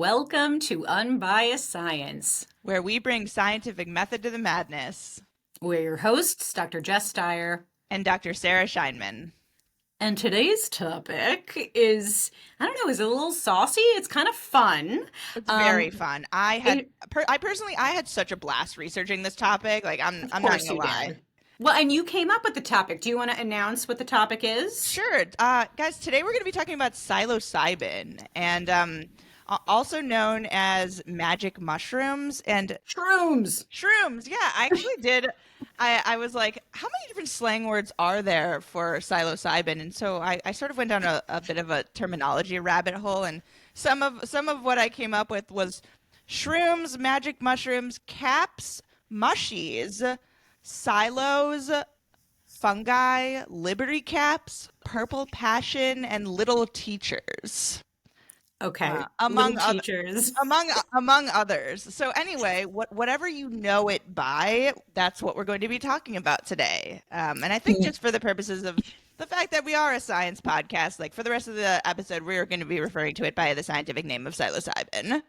Welcome to Unbiased Science. where we bring scientific method to the madness. We're your hosts, Dr. Jess Steier. And Dr. Sarah Scheinman. And today's topic is, I don't know, is it a little saucy? It's kind of fun. It's very fun. I personally had such a blast researching this topic. Like, I'm not gonna lie. Did. Well, and you came up with the topic. Do you want to announce what the topic is? Sure. Guys, today we're going to be talking about psilocybin, and also known as magic mushrooms and Shrooms. Yeah, I actually did. I was like, how many different slang words are there for psilocybin? And so I sort of went down a bit of a terminology rabbit hole, and some of what I came up with was shrooms, magic mushrooms, caps, mushies, silos, fungi, liberty caps, purple passion, and little teachers. Okay. Among teachers. among others. So anyway, whatever you know it by, that's what we're going to be talking about today. And I think just for the purposes of the fact that we are a science podcast, like for the rest of the episode, we're going to be referring to it by the scientific name of psilocybin.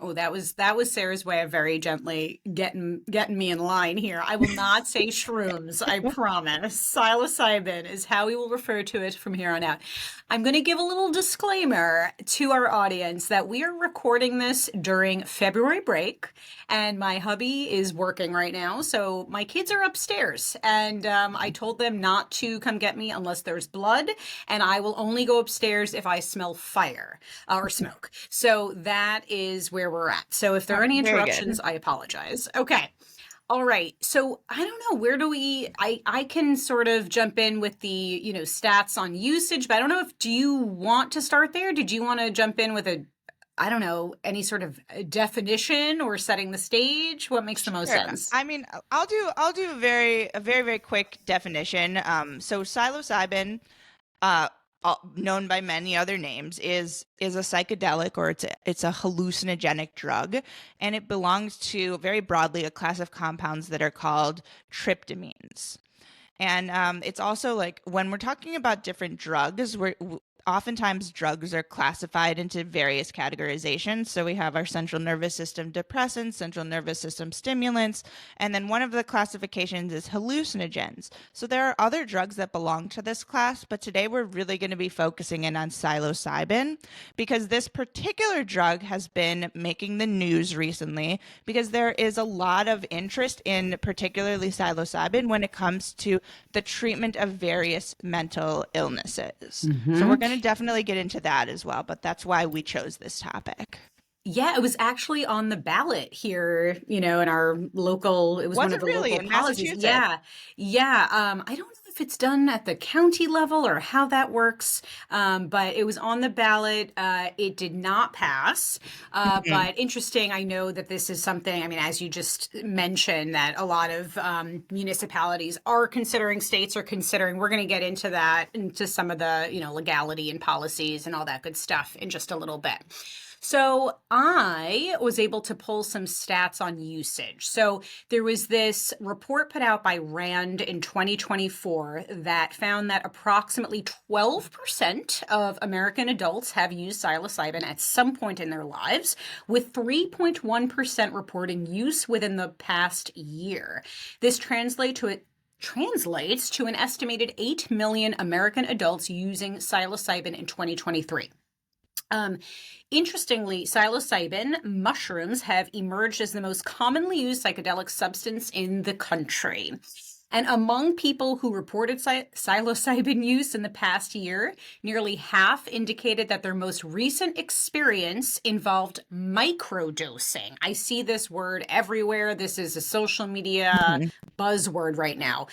Oh, that was Sarah's way of very gently getting me in line here. I will not say shrooms, I promise. Psilocybin is how we will refer to it from here on out. I'm going to give a little disclaimer to our audience that we are recording this during February break, and my hubby is working right now, so my kids are upstairs, and I told them not to come get me unless there's blood, and I will only go upstairs if I smell fire or smoke. So that is where we're at. So if there are any interruptions, I apologize. Okay. All right. So I don't know, where do I can sort of jump in with the, stats on usage, but I don't know do you want to start there? Did you want to jump in with any sort of definition or setting the stage? What makes the most sense? I mean, I'll do a very, very quick definition. So psilocybin, known by many other names, is a psychedelic, or it's a hallucinogenic drug, and it belongs to, very broadly, a class of compounds that are called tryptamines. And it's also, like, when we're talking about different drugs, oftentimes drugs are classified into various categorizations. So we have our central nervous system depressants, central nervous system stimulants, and then one of the classifications is hallucinogens. So there are other drugs that belong to this class, but today we're really going to be focusing in on psilocybin, because this particular drug has been making the news recently because there is a lot of interest in particularly psilocybin when it comes to the treatment of various mental illnesses. Mm-hmm. So we're going to definitely get into that as well, but that's why we chose this topic. Yeah, it was actually on the ballot here, in our local, it was one of the really local in policies. Massachusetts? Yeah. I don't know if it's done at the county level or how that works, but it was on the ballot. It did not pass, but interesting. I know that this is something, as you just mentioned, that a lot of municipalities are considering, states are considering. We're going to get into that, into some of the, legality and policies and all that good stuff in just a little bit. So I was able to pull some stats on usage. So there was this report put out by RAND in 2024 that found that approximately 12% of American adults have used psilocybin at some point in their lives, with 3.1% reporting use within the past year. This translates to an estimated 8 million American adults using psilocybin in 2023. Interestingly, psilocybin mushrooms have emerged as the most commonly used psychedelic substance in the country. And among people who reported psilocybin use in the past year, nearly half indicated that their most recent experience involved microdosing. I see this word everywhere. This is a social media buzzword right now.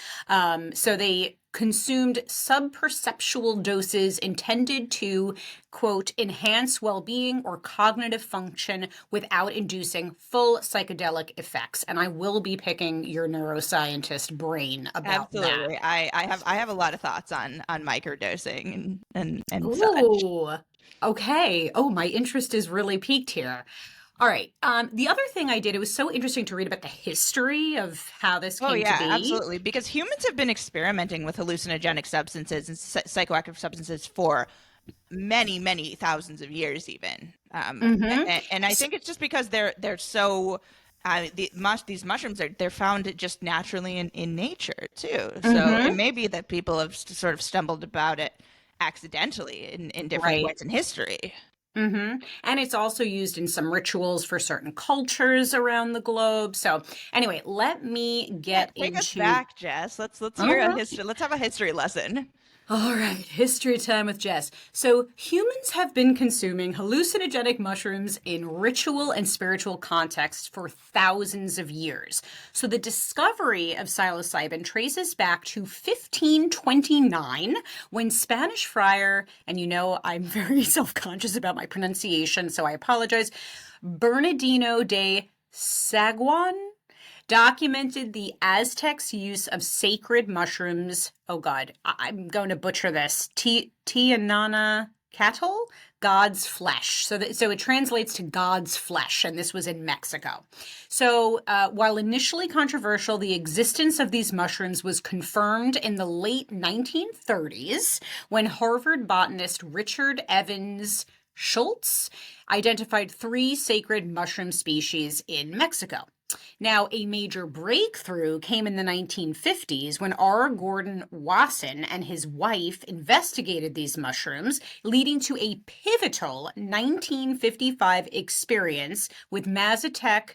So they consumed subperceptual doses intended to, quote, enhance well-being or cognitive function without inducing full psychedelic effects. And I will be picking your neuroscientist brain about Absolutely. that. I have a lot of thoughts on microdosing and Ooh, such. Okay. Oh, my interest is really piqued here. All right. The other thing I did, it was so interesting to read about the history of how this came to be. Oh, yeah, absolutely. Because humans have been experimenting with hallucinogenic substances and psychoactive substances for many thousands of years even. Mm-hmm. And I think it's just because they're so these mushrooms they're found just naturally in nature too. So it Mm-hmm. may be that people have sort of stumbled about it accidentally in different Right. points in history. Mm-hmm. And it's also used in some rituals for certain cultures around the globe. So anyway, let me Yeah, get take us into. back, Jess. Let's hear a Uh-huh. history. Let's have a history lesson. All right, history time with Jess. So, humans have been consuming hallucinogenic mushrooms in ritual and spiritual contexts for thousands of years. So, the discovery of psilocybin traces back to 1529 when Spanish friar, and you know I'm very self conscious about my pronunciation, so I apologize, Bernardino de Saguan documented the Aztecs' use of sacred mushrooms. Oh God, I'm going to butcher this. Tianana cattle, God's flesh. So it translates to God's flesh, and this was in Mexico. So while initially controversial, the existence of these mushrooms was confirmed in the late 1930s when Harvard botanist Richard Evans Schultz identified 3 sacred mushroom species in Mexico. Now, a major breakthrough came in the 1950s when R. Gordon Wasson and his wife investigated these mushrooms, leading to a pivotal 1955 experience with Mazatec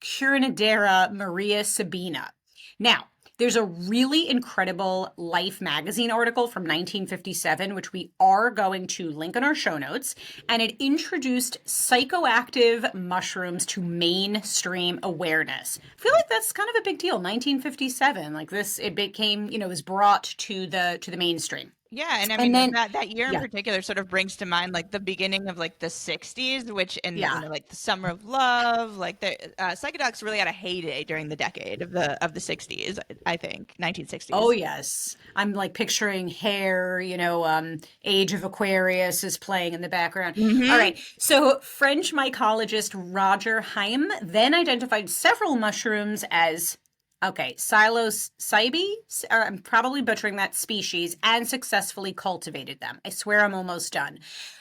Curanadera Maria Sabina. Now, there's a really incredible Life magazine article from 1957, which we are going to link in our show notes, and it introduced psychoactive mushrooms to mainstream awareness. I feel like that's kind of a big deal. 1957, like this, it became, was brought to the mainstream. Yeah, and I And mean then, that year in yeah, particular sort of brings to mind like the beginning of like the 60s, which and yeah. like the summer of love, like the psychedelics really had a heyday during the decade of the 60s, I think, Oh 1960s. yes. I'm like picturing Hair, Age of Aquarius is playing in the background. All Hmm. right. So French mycologist Roger Haim then identified several mushrooms as okay, psilocybe, or I'm probably butchering that species, and successfully cultivated them. I swear I'm almost done.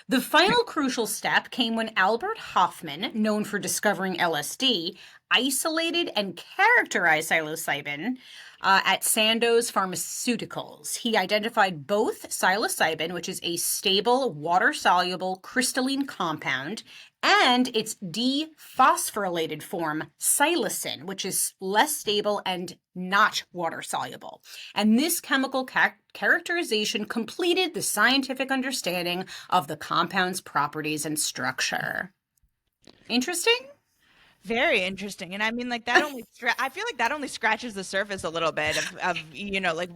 The final crucial step came when Albert Hoffman, known for discovering LSD, isolated and characterized psilocybin at Sandoz Pharmaceuticals. He identified both psilocybin, which is a stable, water soluble, crystalline compound, and its dephosphorylated form, psilocin, which is less stable and not water soluble. And this chemical characterization completed the scientific understanding of the compound's properties and structure. Interesting? Very interesting. And I mean, like that only, I feel like that only scratches the surface a little bit of like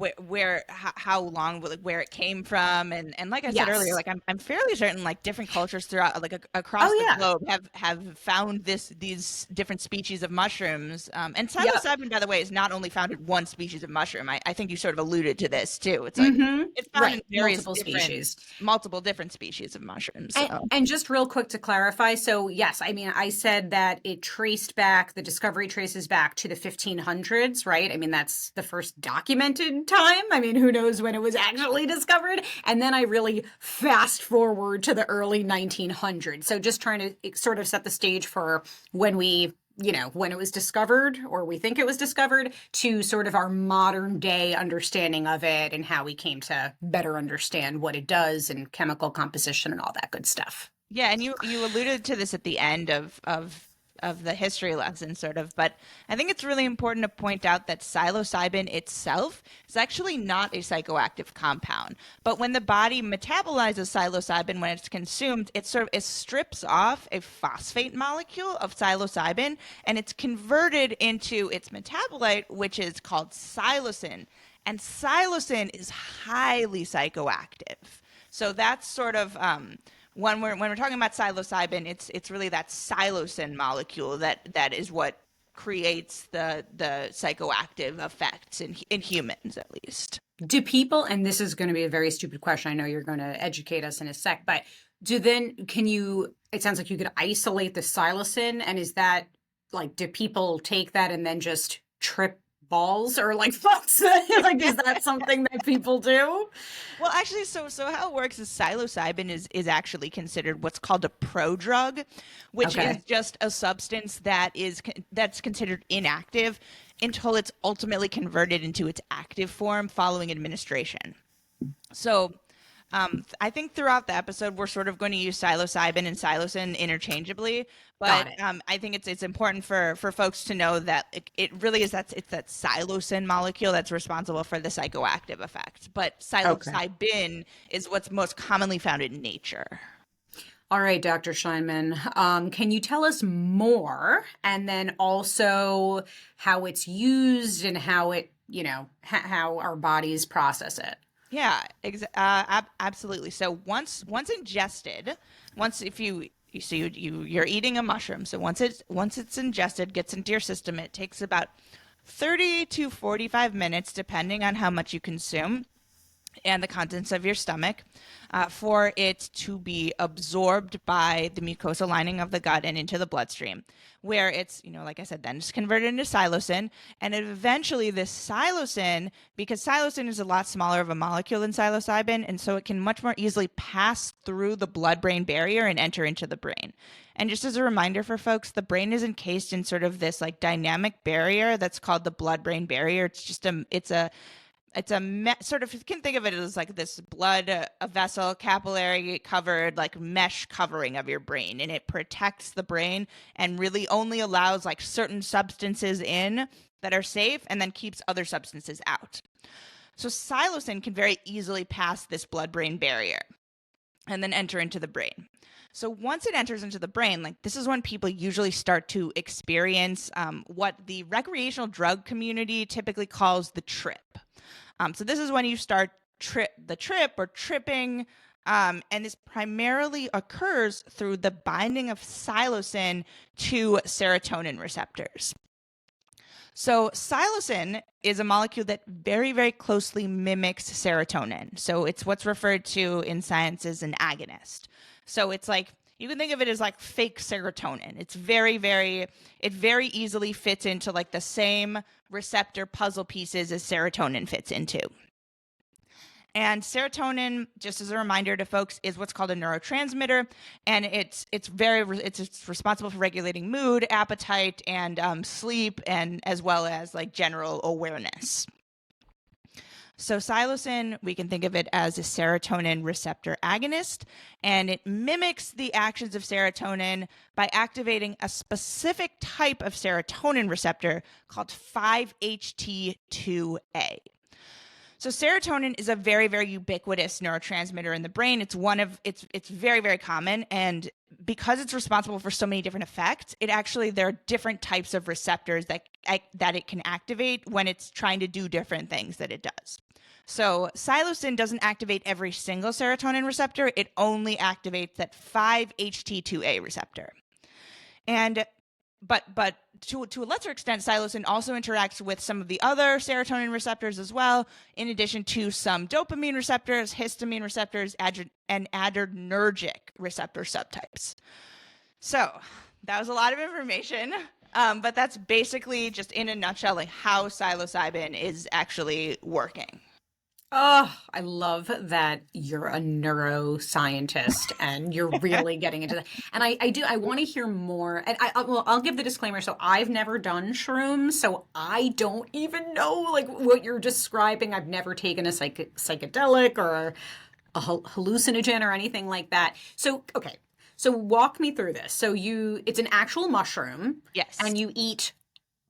how long, like where it came from. And like I said earlier, Yes. like I'm fairly certain like different cultures throughout, like across Oh, the yeah. globe have found these different species of mushrooms. And Yep. psilocybin, by the way, is not only found in one species of mushroom. I think you sort of alluded to this too. It's like, Mm-hmm. it's found in Right. various Multiple species. multiple different species of mushrooms. So. And just real quick to clarify, so yes, I mean, I said that it traced back, the discovery traces back to the 1500s, right? I mean, that's the first documented time. I mean, who knows when it was actually discovered? And then I really fast forward to the early 1900s. So just trying to sort of set the stage for when when it was discovered, or we think it was discovered, to sort of our modern day understanding of it and how we came to better understand what it does and chemical composition and all that good stuff. Yeah, and you alluded to this at the end of the history lesson, sort of, but I think it's really important to point out that psilocybin itself is actually not a psychoactive compound. But when the body metabolizes psilocybin when it's consumed, it strips off a phosphate molecule of psilocybin and it's converted into its metabolite, which is called psilocin. And psilocin is highly psychoactive. So that's sort of when we're talking about psilocybin, it's really that psilocin molecule that is what creates the psychoactive effects in humans, at least. Do people, and this is going to be a very stupid question, I know you're going to educate us in a sec, but it sounds like you could isolate the psilocin, and is that like, do people take that and then just trip balls or like fucks? Like, is that something that people do? Well, actually, so how it works is psilocybin is actually considered what's called a prodrug, which is Okay. just a substance that's considered inactive until it's ultimately converted into its active form following administration. So, I think throughout the episode we're sort of going to use psilocybin and psilocin interchangeably, but Got it. I think it's important for folks to know that it really is it's that psilocin molecule that's responsible for the psychoactive effect. But Okay. psilocybin is what's most commonly found in nature. All right, Dr. Scheinman, can you tell us more and then also how it's used and how it, how our bodies process it? Yeah, absolutely. So once ingested, once if you so you're eating a mushroom. So once it's ingested, gets into your system, it takes about 30 to 45 minutes, depending on how much you consume and the contents of your stomach, for it to be absorbed by the mucosal lining of the gut and into the bloodstream, where it's, like I said, then it's converted into psilocin. And eventually, this psilocin, because psilocin is a lot smaller of a molecule than psilocybin, and so it can much more easily pass through the blood brain barrier and enter into the brain. And just as a reminder for folks, the brain is encased in sort of this like dynamic barrier that's called the blood brain barrier. It's sort of, you can think of it as like this blood, a vessel, capillary covered, like mesh covering of your brain. And it protects the brain and really only allows like certain substances in that are safe and then keeps other substances out. So psilocin can very easily pass this blood brain barrier and then enter into the brain. So once it enters into the brain, like this is when people usually start to experience what the recreational drug community typically calls the trip. So this is when you start the trip or tripping, and this primarily occurs through the binding of psilocin to serotonin receptors. So psilocin is a molecule that very, very closely mimics serotonin. So it's what's referred to in science as an agonist. So it's like, you can think of it as like fake serotonin. It very easily fits into like the same receptor puzzle pieces as serotonin fits into. And serotonin, just as a reminder to folks, is what's called a neurotransmitter, and it's responsible for regulating mood, appetite, and sleep, and as well as like general awareness. So psilocin, we can think of it as a serotonin receptor agonist, and it mimics the actions of serotonin by activating a specific type of serotonin receptor called 5-HT2A. So serotonin is a very, very ubiquitous neurotransmitter in the brain. It's very, very common, and because it's responsible for so many different effects, there are different types of receptors that it can activate when it's trying to do different things that it does. So psilocin doesn't activate every single serotonin receptor. It only activates that 5-HT2A receptor. And but to a lesser extent, psilocin also interacts with some of the other serotonin receptors as well, in addition to some dopamine receptors, histamine receptors, and adrenergic receptor subtypes. So that was a lot of information, but that's basically just in a nutshell like how psilocybin is actually working. Oh, I love that you're a neuroscientist and you're really getting into that. And I want to hear more. And I'll give the disclaimer. So I've never done shrooms, so I don't even know like what you're describing. I've never taken a psychedelic or a hallucinogen or anything like that. So, okay. So walk me through this. So it's an actual mushroom Yes. and you eat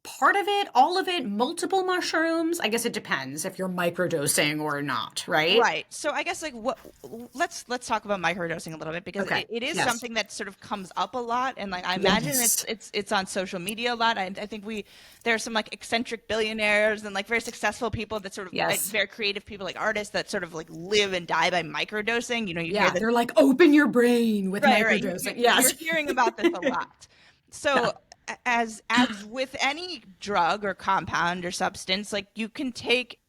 part of it, all of it, multiple mushrooms? I guess it depends if you're microdosing or not, right? Right. So I guess like let's talk about microdosing a little bit because Okay. it is Yes. something that sort of comes up a lot, and like I imagine Yes. it's on social media a lot. I think there are some like eccentric billionaires and like very successful people that sort of like, Yes. very creative people like artists that sort of like live and die by microdosing. You hear Yeah. this. They're like, open your brain with Right. microdosing. You're Yes. hearing about this a lot. Yeah. So as with any drug or compound or substance, like you can take,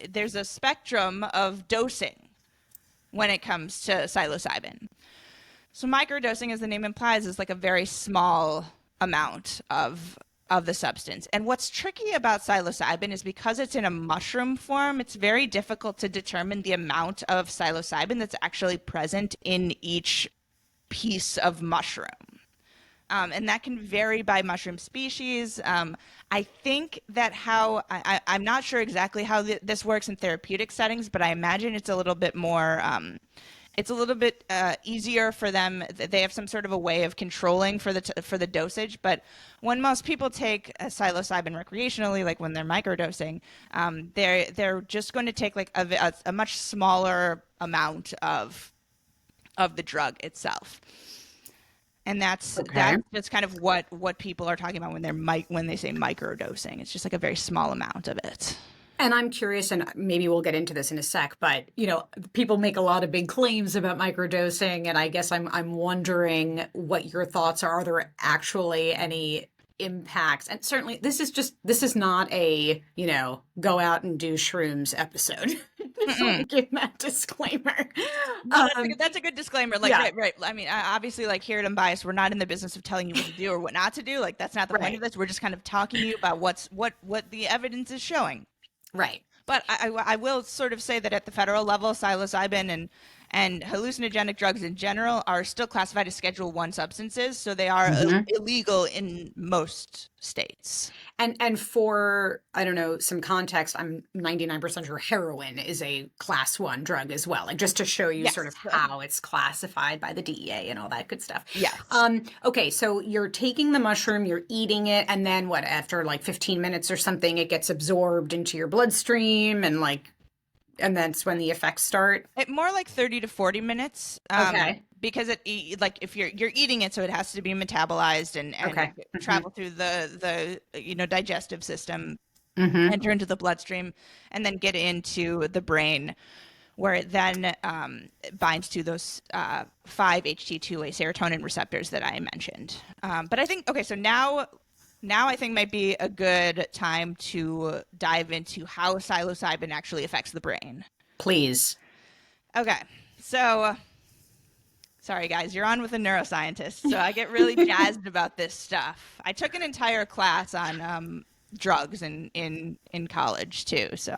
there's a spectrum of dosing when it comes to psilocybin. So microdosing, as the name implies, is like a very small amount of of the substance. And what's tricky about psilocybin is because it's in a mushroom form, it's very difficult to determine the amount of psilocybin that's actually present in each piece of mushroom. And that can vary by mushroom species. I think that I'm not sure exactly how this works in therapeutic settings, but I imagine it's a little bit more, it's a little bit easier for them. They have some sort of a way of controlling for the dosage. But when most people take a psilocybin recreationally, like when they're microdosing, they're just going to take like a much smaller amount of the drug itself. And that's Okay. just kind of what people are talking about when when they say microdosing. It's just like a very small amount of it. And I'm curious, and maybe we'll get into this in a sec, but people make a lot of big claims about microdosing, and I guess I'm wondering what your thoughts are. Are there actually any impacts? And certainly, this is not a go out and do shrooms episode. Just want to give that disclaimer. No, that's a good disclaimer. Like, Yeah. right. I mean, obviously, like here at Unbiased, we're not in the business of telling you what to do or what not to do. Like, that's not the point of Right. this. We're just kind of talking to you about what the evidence is showing. Right. But I will sort of say that at the federal level, psilocybin and hallucinogenic drugs in general are still classified as Schedule 1 substances, so they are illegal in most states. And for, I don't know, some context, I'm 99% sure heroin is a class 1 drug as well. Like just to show you sort of Yes. how it's classified by the DEA and all that good stuff. Yes. Okay, so you're taking the mushroom, you're eating it, and then what, after like 15 minutes or something, it gets absorbed into your bloodstream and that's when the effects start? More like 30 to 40 minutes. Okay. Because like if you're eating it, so it has to be metabolized and Okay. travel through the digestive system, Mm-hmm. enter into the bloodstream, and then get into the brain, where it then binds to those 5-HT2A serotonin receptors that I mentioned. But I think so now I think might be a good time to dive into how psilocybin actually affects the brain. Please. Okay, so sorry guys, you're on with a neuroscientist, so I get really jazzed about this stuff. I took an entire class on drugs in college too, so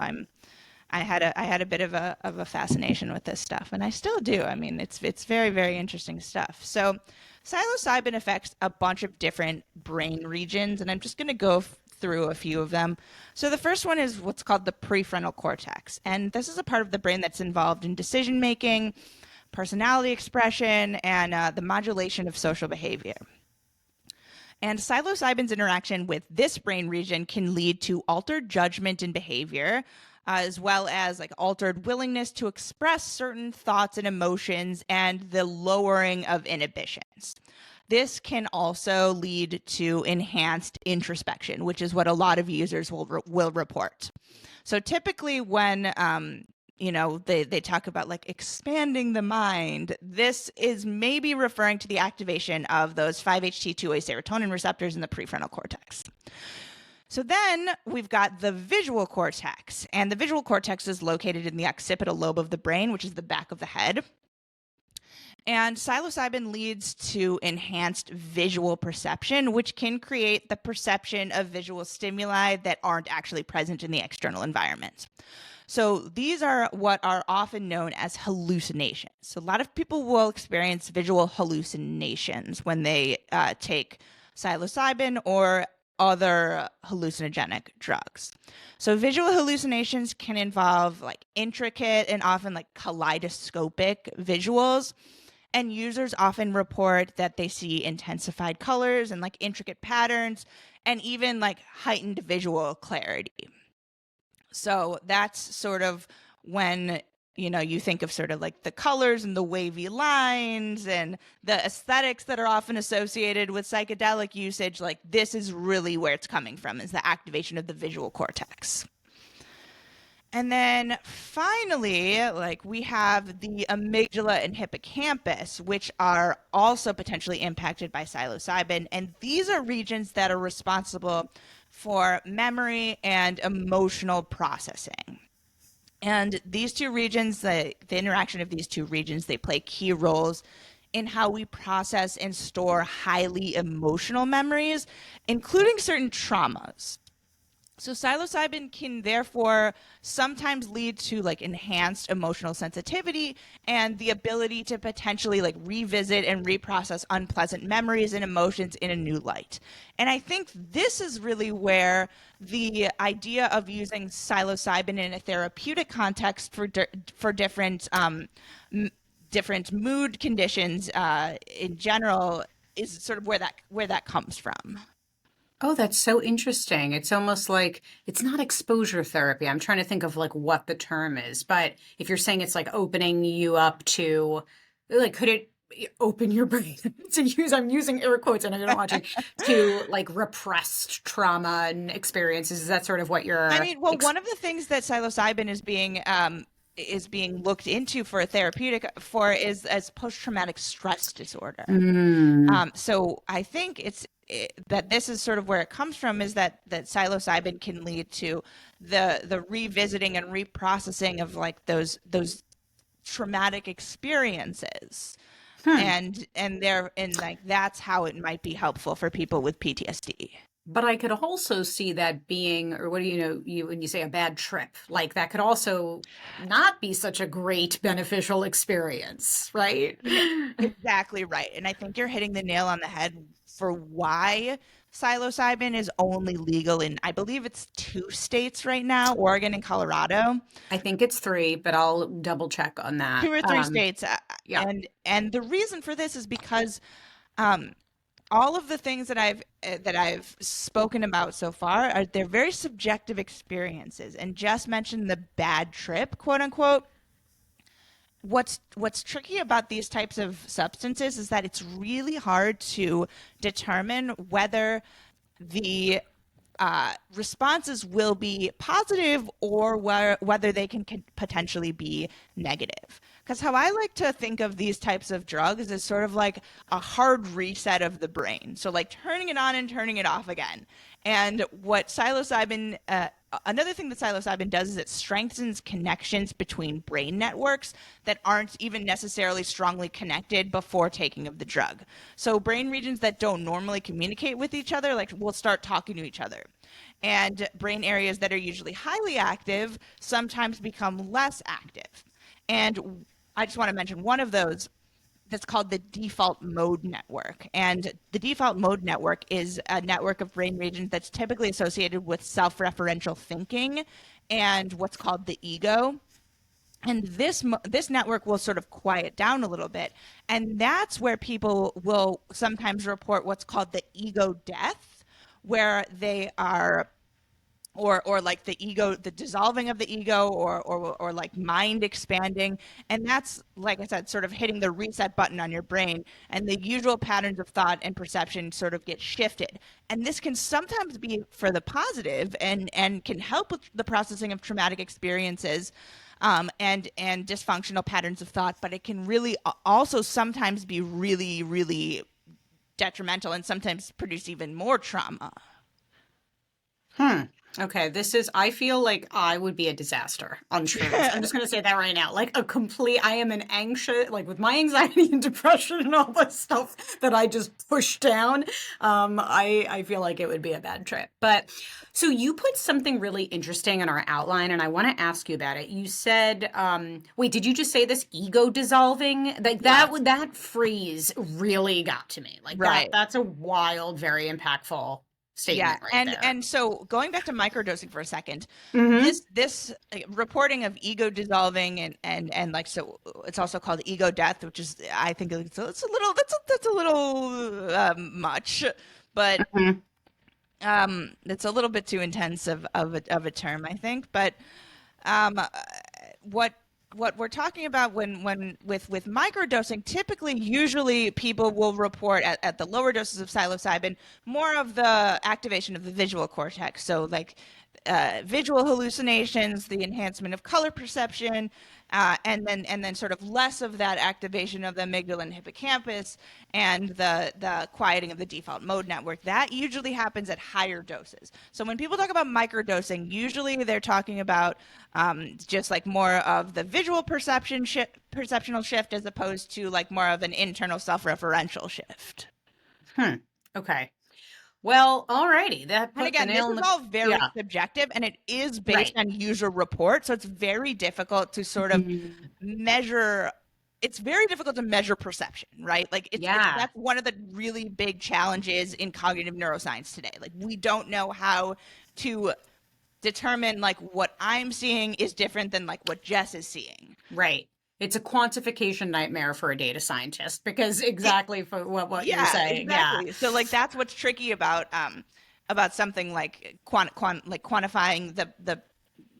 I had a bit of a fascination with this stuff, and I still do. I mean, it's very, very interesting stuff. So psilocybin affects a bunch of different brain regions, and I'm just going to go through a few of them. So the first one is what's called the prefrontal cortex, and this is a part of the brain that's involved in decision making, personality expression, and the modulation of social behavior. And psilocybin's interaction with this brain region can lead to altered judgment and behavior, as well as like altered willingness to express certain thoughts and emotions and the lowering of inhibitions. This can also lead to enhanced introspection, which is what a lot of users will report. So typically when they talk about like expanding the mind, this is maybe referring to the activation of those 5-HT2A serotonin receptors in the prefrontal cortex. So then we've got the visual cortex, and the visual cortex is located in the occipital lobe of the brain, which is the back of the head. And psilocybin leads to enhanced visual perception, which can create the perception of visual stimuli that aren't actually present in the external environment. So these are what are often known as hallucinations. So a lot of people will experience visual hallucinations when they take psilocybin or other hallucinogenic drugs. So visual hallucinations can involve like intricate and often like kaleidoscopic visuals. And users often report that they see intensified colors and like intricate patterns and even like heightened visual clarity. So that's sort of when you think of sort of like the colors and the wavy lines and the aesthetics that are often associated with psychedelic usage. Like this is really where it's coming from, is the activation of the visual cortex. And then finally, like we have the amygdala and hippocampus, which are also potentially impacted by psilocybin. And these are regions that are responsible for memory and emotional processing. And these two regions, the interaction of these two regions, they play key roles in how we process and store highly emotional memories, including certain traumas. So psilocybin can therefore sometimes lead to like enhanced emotional sensitivity and the ability to potentially like revisit and reprocess unpleasant memories and emotions in a new light. And I think this is really where the idea of using psilocybin in a therapeutic context for different different mood conditions in general is sort of where that comes from. Oh, that's so interesting. It's almost like it's not exposure therapy. I'm trying to think of like what the term is, but if you're saying it's like opening you up to, like, could it open your brain to use, I'm using air quotes and I don't want to like repressed trauma and experiences. Is that sort of what I you're, mean, well, one of the things that psilocybin is being looked into for a therapeutic for is as post-traumatic stress disorder. Mm. So I think that this is sort of where it comes from, is that psilocybin can lead to the revisiting and reprocessing of like those traumatic experiences, Hmm. and like that's how it might be helpful for people with PTSD. But I could also see that being, or what do you know, you when you say a bad trip, like that could also not be such a great beneficial experience, right? Exactly right. And I think you're hitting the nail on the head for why psilocybin is only legal in, I believe it's two states right now, Oregon and Colorado. I think it's three, but I'll double check on that. Two or three states. Yeah, And the reason for this is because um, all of the things that I've spoken about so far are they're very subjective experiences. And Jess mentioned the bad trip, quote unquote. What's tricky about these types of substances is that it's really hard to determine whether the responses will be positive or whether they can potentially be negative. Because how I like to think of these types of drugs is sort of like a hard reset of the brain. So, like turning it on and turning it off again. And what another thing that psilocybin does is it strengthens connections between brain networks that aren't even necessarily strongly connected before taking of the drug. So brain regions that don't normally communicate with each other, like will start talking to each other. And brain areas that are usually highly active sometimes become less active. And I just want to mention one of those that's called the default mode network. And the default mode network is a network of brain regions that's typically associated with self-referential thinking and what's called the ego. And this network will sort of quiet down a little bit, and that's where people will sometimes report what's called the ego death, where they are or like the ego, the dissolving of the ego, or like mind expanding. And that's, like I said, sort of hitting the reset button on your brain, and the usual patterns of thought and perception sort of get shifted. And this can sometimes be for the positive and can help with the processing of traumatic experiences, and dysfunctional patterns of thought, but it can really also sometimes be really, really detrimental and sometimes produce even more trauma. hmm. Okay, I feel like I would be a disaster on shrooms. I'm just going to say that right now. Like a complete, I am an anxious, like with my anxiety and depression and all this stuff that I just push down. I feel like it would be a bad trip. But so you put something really interesting in our outline, and I want to ask you about it. You said, wait, did you just say this ego dissolving? Like Yeah. that phrase really got to me. Like Right. that's a wild, very impactful Yeah, statement right and there. and so going back to microdosing for a second, Mm-hmm. this reporting of ego dissolving and like, so it's also called ego death, which is, I think it's a little, that's a little much, but Mhm. it's a little bit too intense of a term, I think. But um, what we're talking about when with microdosing, typically, usually people will report at the lower doses of psilocybin more of the activation of the visual cortex. So like visual hallucinations, the enhancement of color perception, and then sort of less of that activation of the amygdala and hippocampus and the quieting of the default mode network. That usually happens at higher doses. So when people talk about microdosing, usually they're talking about just like more of the visual perceptional shift as opposed to like more of an internal self-referential shift. Okay. Well, alrighty. That And put the again, this nail in is the all very yeah. subjective and it is based Right. on user report. So it's very difficult to sort of Mm, measure. It's very difficult to measure perception, right? Like it's yeah. that's one of the really big challenges in cognitive neuroscience today. Like we don't know how to determine like what I'm seeing is different than like what Jess is seeing. Right. It's a quantification nightmare for a data scientist because exactly for what you're Yeah, saying. Yeah. exactly. So like that's what's tricky about something like quantifying the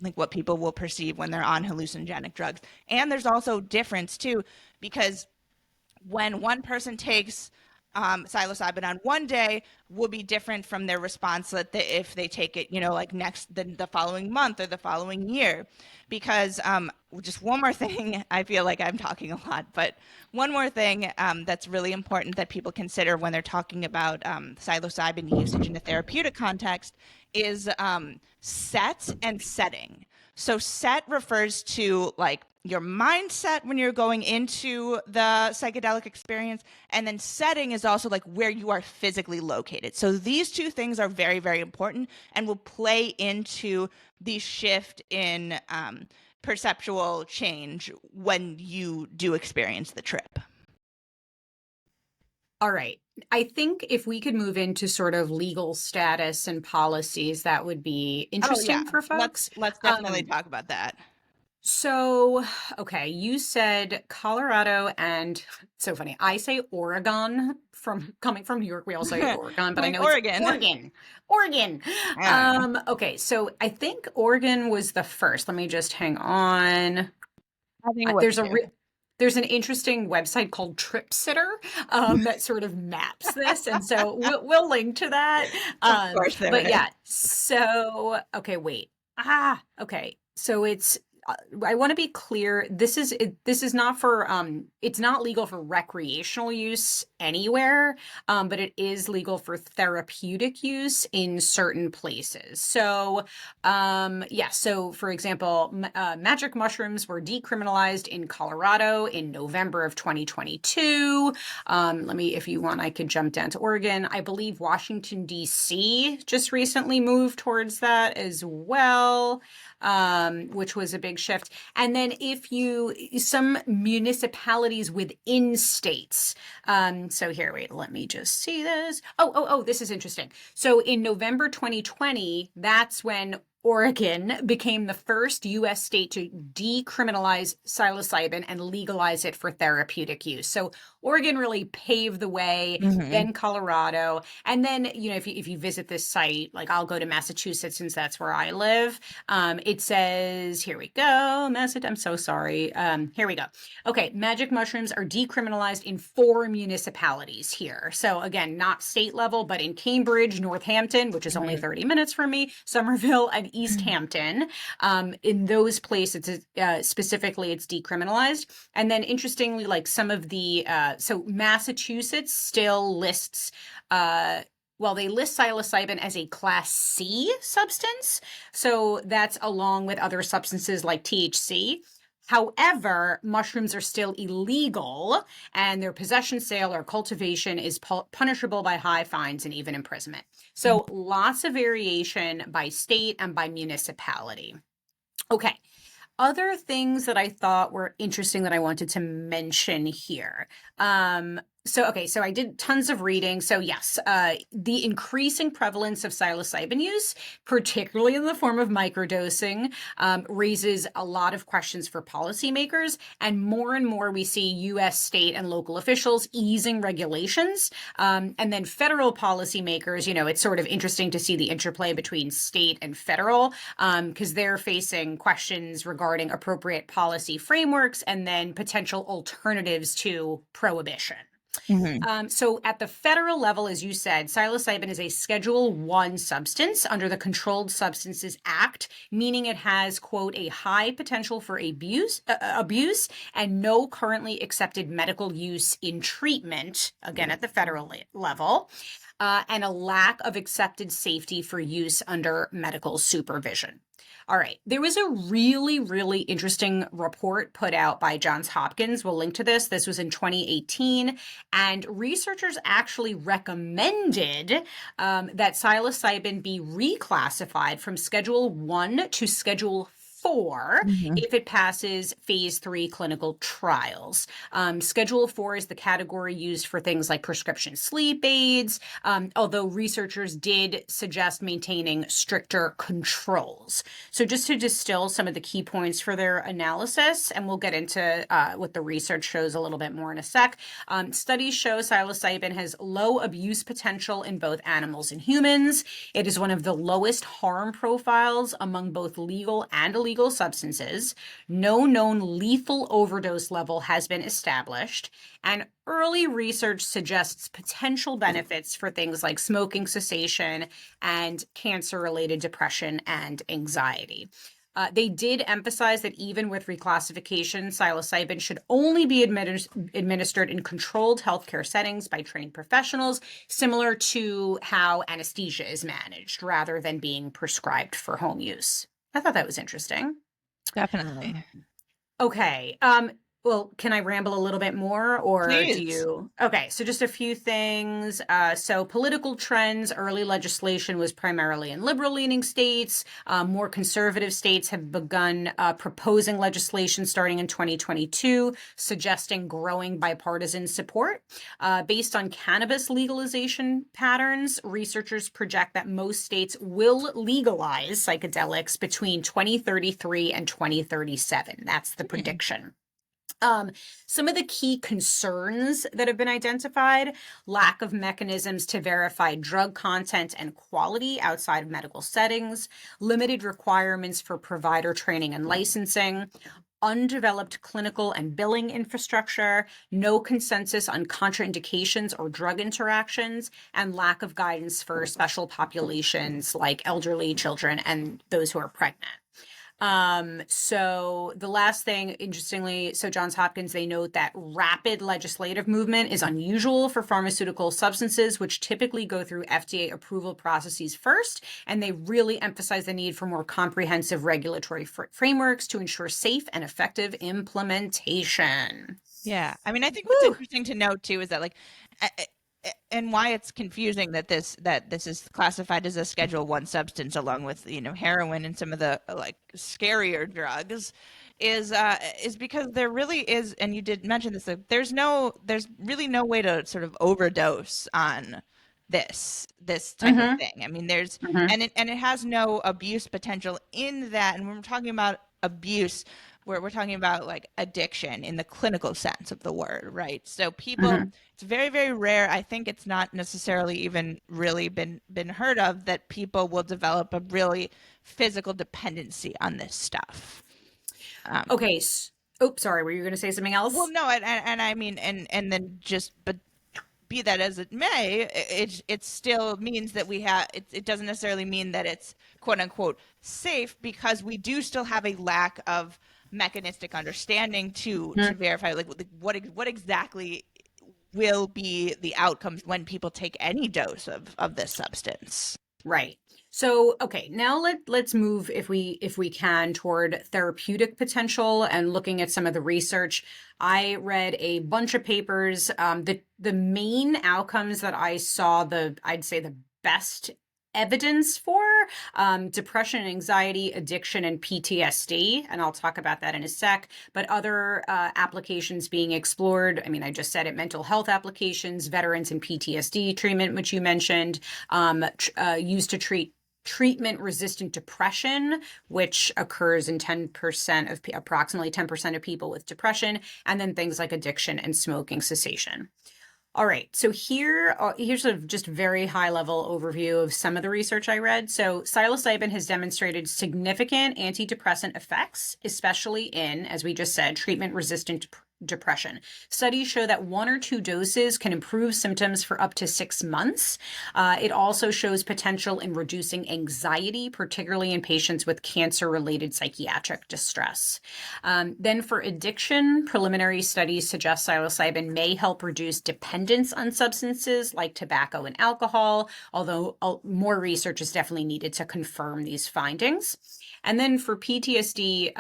like what people will perceive when they're on hallucinogenic drugs. And there's also difference too, because when one person takes psilocybin on one day will be different from their response if they take it, like the following month or the following year. Because just one more thing, I feel like I'm talking a lot, but one more thing that's really important that people consider when they're talking about psilocybin usage in a therapeutic context is set and setting. So set refers to like your mindset when you're going into the psychedelic experience, and then setting is also like where you are physically located. So these two things are very, very important and will play into the shift in perceptual change when you do experience the trip. All right. I think if we could move into sort of legal status and policies, that would be Oh yeah, interesting for let's folks. let's definitely talk about that. So, okay, you said Colorado and so funny. I say Oregon from coming from New York. We all say Oregon, but I Like know it's Oregon. Oregon. Oregon. Yeah. Okay, so I think Oregon was the first. Let me just hang on. I think it was There's a too. there's an interesting website called Trip Sitter that sort of maps this, and so we'll link to that. Of course there But is. yeah, so okay, wait. Okay. So it's I want to be clear. This is not for it's not legal for recreational use anywhere, but it is legal for therapeutic use in certain places. So yeah, so for example, magic mushrooms were decriminalized in Colorado in November of 2022. Let me, if you want, I could jump down to Oregon. I believe Washington, D.C. just recently moved towards that as well, which was a big shift. And then some municipalities within states. So here, wait, let me just see this. Oh, this is interesting. So in November 2020, that's when Oregon became the first U.S. state to decriminalize psilocybin and legalize it for therapeutic use. So Oregon really paved the way, Mm-hmm. then Colorado. And then, if you visit this site, like I'll go to Massachusetts since that's where I live. It says, here we go, I'm so sorry. Here we go. Okay, magic mushrooms are decriminalized in 4 municipalities here. So again, not state level, but in Cambridge, Northampton, which is only 30 minutes from me, Somerville, and East Hampton. In those places, specifically, it's decriminalized. And then interestingly, like some of the, so Massachusetts still lists, they list psilocybin as a class C substance. So that's along with other substances like THC. However, mushrooms are still illegal, and their possession, sale, or cultivation is punishable by high fines and even imprisonment. So lots of variation by state and by municipality. Okay. Other things that I thought were interesting that I wanted to mention here. So I did tons of reading. So yes, the increasing prevalence of psilocybin use, particularly in the form of microdosing, raises a lot of questions for policymakers. And more we see U.S. state and local officials easing regulations. And then federal policymakers, it's sort of interesting to see the interplay between state and federal, because they're facing questions regarding appropriate policy frameworks and then potential alternatives to prohibition. Mhm. So at the federal level, as you said, psilocybin is a Schedule 1 substance under the Controlled Substances Act, meaning it has, quote, a high potential for abuse and no currently accepted medical use in treatment, again at the federal level, and a lack of accepted safety for use under medical supervision. All right. There was a really, really interesting report put out by Johns Hopkins. We'll link to this. This was in 2018. And researchers actually recommended that psilocybin be reclassified from Schedule 1 to Schedule 4 Mhm. if it passes phase 3 clinical trials. Schedule 4 is the category used for things like prescription sleep aids, although researchers did suggest maintaining stricter controls. So just to distill some of the key points for their analysis, and we'll get into what the research shows a little bit more in a sec. Studies show psilocybin has low abuse potential in both animals and humans. It is one of the lowest harm profiles among both legal and illegal substances. No known lethal overdose level has been established, and early research suggests potential benefits for things like smoking cessation and cancer-related depression and anxiety. They did emphasize that even with reclassification, psilocybin should only be administered in controlled healthcare settings by trained professionals, similar to how anesthesia is managed, rather than being prescribed for home use. I thought that was interesting. Definitely. Okay. Well, can I ramble a little bit more or do Please. you? Okay, so just a few things. So political trends, early legislation was primarily in liberal leaning states. More conservative states have begun proposing legislation starting in 2022, suggesting growing bipartisan support. Based on cannabis legalization patterns, researchers project that most states will legalize psychedelics between 2033 and 2037. That's the prediction. Some of the key concerns that have been identified: lack of mechanisms to verify drug content and quality outside of medical settings, limited requirements for provider training and licensing, undeveloped clinical and billing infrastructure, no consensus on contraindications or drug interactions, and lack of guidance for special populations like elderly, children, and those who are pregnant. So the last thing, interestingly, so Johns Hopkins, they note that rapid legislative movement is unusual for pharmaceutical substances, which typically go through FDA approval processes first. And they really emphasize the need for more comprehensive regulatory frameworks to ensure safe and effective implementation. Yeah. I mean, I think what's Woo! interesting to note too is that and why it's confusing that this is classified as a Schedule 1 substance along with, heroin and some of the like scarier drugs is because there really is, and you did mention this, like, there's really no way to sort of overdose on this type of Mm-hmm. thing. I mean, there's Mm-hmm. and it has no abuse potential in that. And when we're talking about abuse, we're talking about like addiction in the clinical sense of the word, right? So people, Mm-hmm. it's very, very rare. I think it's not necessarily even really been heard of that people will develop a really physical dependency on this stuff. Okay. Oh, sorry. Were you going to say something Well, else? no, and I mean, and then just, but be that as it may, it still means that it doesn't necessarily mean that it's quote unquote safe, because we do still have a lack of mechanistic understanding to verify like what exactly will be the outcomes when people take any dose of this substance. Right. So, okay, now let's move, if we can, toward therapeutic potential and looking at some of the research. I read a bunch of papers. The main outcomes that I saw, I'd say the best evidence for, depression, anxiety, addiction, and PTSD, and I'll talk about that in a sec. But other applications being explored, I mean, I just said it: mental health applications, veterans and PTSD treatment, which you mentioned, used to treat treatment-resistant depression, which occurs in 10% of approximately 10% of people with depression, and then things like addiction and smoking cessation. All right, so here's a just very high-level overview of some of the research I read. So psilocybin has demonstrated significant antidepressant effects, especially in, as we just said, treatment-resistant depression. Studies show that 1 or 2 doses can improve symptoms for up to 6 months. It also shows potential in reducing anxiety, particularly in patients with cancer-related psychiatric distress. Then for addiction, preliminary studies suggest psilocybin may help reduce dependence on substances like tobacco and alcohol, although more research is definitely needed to confirm these findings. And then for PTSD,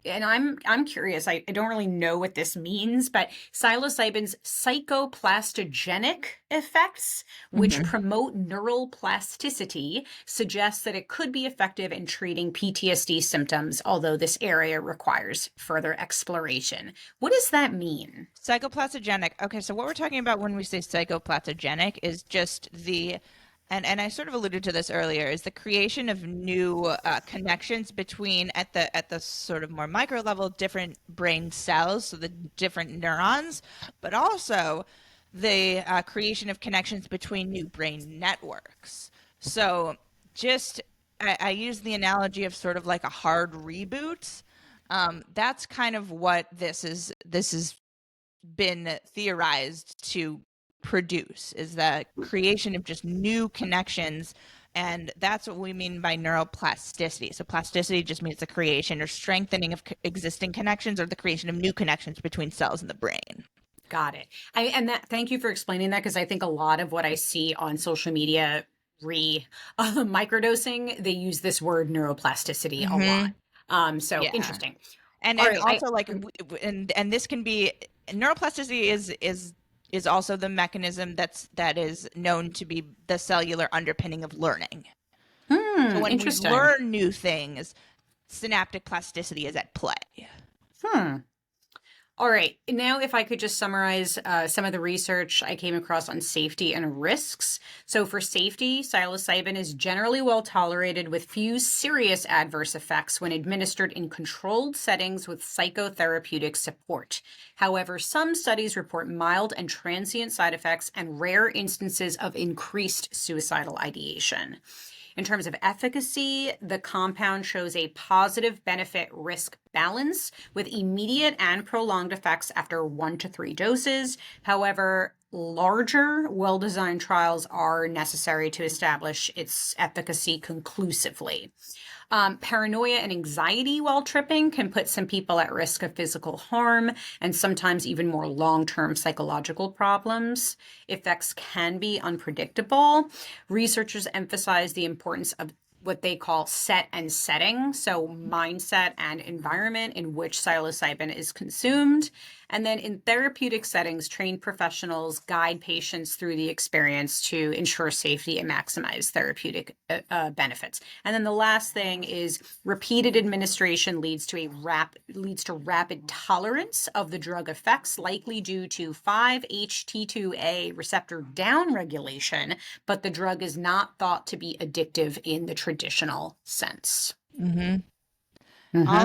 and I'm curious, I don't really know what this means, but psilocybin's psychoplastogenic effects, which Mhm. promote neural plasticity, suggests that it could be effective in treating PTSD symptoms, although this area requires further exploration. What does that mean? Psychoplastogenic. Okay, so what we're talking about when we say psychoplastogenic is just and I sort of alluded to this earlier, is the creation of new connections between at the sort of more micro level different brain cells, so the different neurons, but also the creation of connections between new brain networks. So just I use the analogy of sort of like a hard reboot. That's kind of what this is been theorized to produce, is the creation of just new connections. And that's what we mean by neuroplasticity. So plasticity just means the creation or strengthening of existing connections, or the creation of new connections between cells in the brain. Got it. Thank you for explaining that, because I think a lot of what I see on social media microdosing, they use this word neuroplasticity a lot. Mm-hmm. So Yeah. interesting. and All and right. also like and this can be, neuroplasticity is also the mechanism that is known to be the cellular underpinning of learning. So when we Interesting. learn new things, synaptic plasticity is at play. Hmm. All right. Now, if I could just summarize some of the research I came across on safety and risks. So, for safety, psilocybin is generally well tolerated with few serious adverse effects when administered in controlled settings with psychotherapeutic support. However, some studies report mild and transient side effects and rare instances of increased suicidal ideation. In terms of efficacy, the compound shows a positive benefit risk balance with immediate and prolonged effects after 1 to 3 doses. However, larger, well designed trials are necessary to establish its efficacy conclusively. Paranoia and anxiety while tripping can put some people at risk of physical harm and sometimes even more long term psychological problems. Effects can be unpredictable. Researchers emphasize the importance of what they call set and setting, so mindset and environment in which psilocybin is consumed. And then in therapeutic settings, trained professionals guide patients through the experience to ensure safety and maximize therapeutic benefits. And then the last thing is repeated administration leads to rapid tolerance of the drug effects, likely due to 5-HT2A receptor downregulation, but the drug is not thought to be addictive in the traditional sense. Mm-hmm. Mm-hmm. Mm-hmm.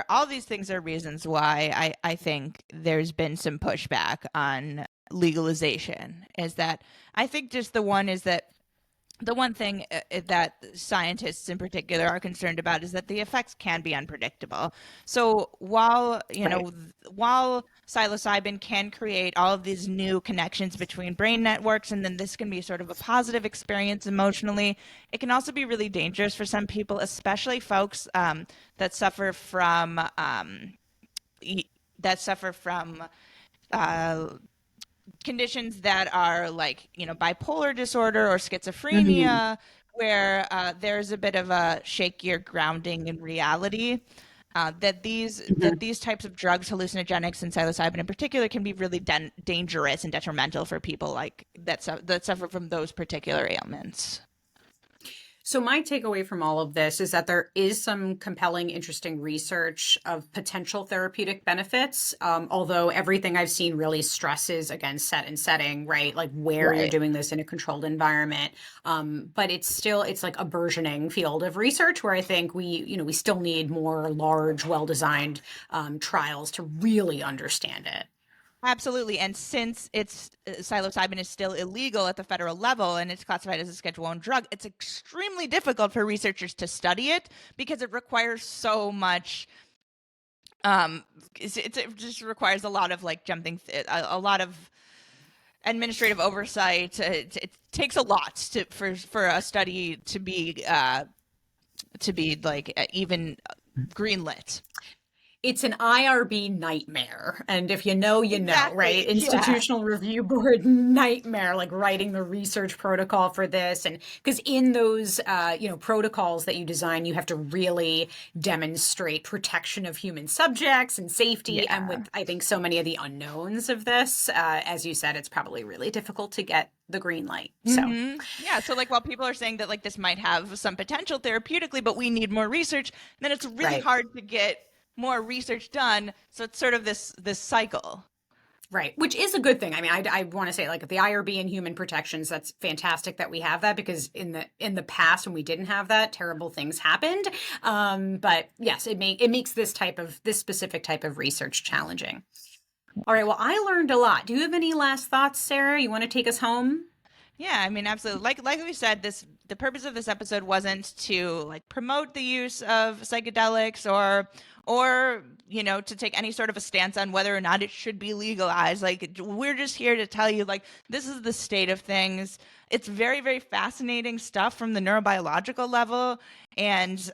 All these things are reasons why I think there's been some pushback on legalization. Is that I think just the one thing that scientists in particular are concerned about is that the effects can be unpredictable. So Right. while psilocybin can create all of these new connections between brain networks, and then this can be sort of a positive experience emotionally, it can also be really dangerous for some people, especially folks that suffer from e- that suffer from uh, conditions that are like, bipolar disorder or Mm-hmm. schizophrenia, where there's a bit of a shakier grounding in reality. That these types of drugs, hallucinogenics and psilocybin in particular, can be really dangerous and detrimental for people like that suffer from those particular ailments. So my takeaway from all of this is that there is some compelling, interesting research of potential therapeutic benefits. Although everything I've seen really stresses against set and setting, right? Like where you're Right. doing this in a controlled environment. But it's like a burgeoning field of research where I think we still need more large, well-designed trials to really understand it. Absolutely. And since it's psilocybin is still illegal at the federal level and it's classified as a Schedule 1 drug, it's extremely difficult for researchers to study it because it requires so much Um, it just requires a lot of like a lot of administrative oversight. It takes a lot for a study to be like even greenlit. It's an IRB nightmare. And if you know, you know, right? Exactly. Yeah. Institutional Review Board nightmare, like writing the research protocol for this. And because in those, protocols that you design, you have to really demonstrate protection of human subjects and safety. And Yeah. with, I think, so many of the unknowns of this, as you said, it's probably really difficult to get the green light. So, Yeah. So like while people are saying that like this might have some potential therapeutically, but we need more research, then it's really right. hard to get more research done. So it's sort of this cycle. Right, which is a good thing. I mean, I want to say like the IRB and human protections. That's fantastic that we have that because in the past when we didn't have that, terrible things happened. But yes, it makes this specific type of research challenging. All right, well, I learned a lot. Do you have any last thoughts, Sarah? You want to take us home? Yeah, I mean, absolutely. Like we said, the purpose of this episode wasn't to like promote the use of psychedelics or to take any sort of a stance on whether or not it should be legalized. Like we're just here to tell you like this is the state of things. It's very very fascinating stuff from the neurobiological level, and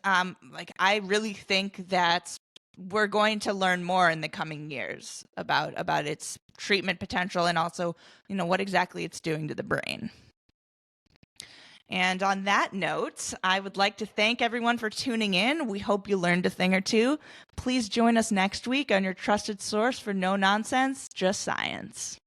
like I really think that we're going to learn more in the coming years about its treatment potential and also what exactly it's doing to the brain. And on that note, I would like to thank everyone for tuning in. We hope you learned a thing or two. Please join us next week on your trusted source for no nonsense, just science.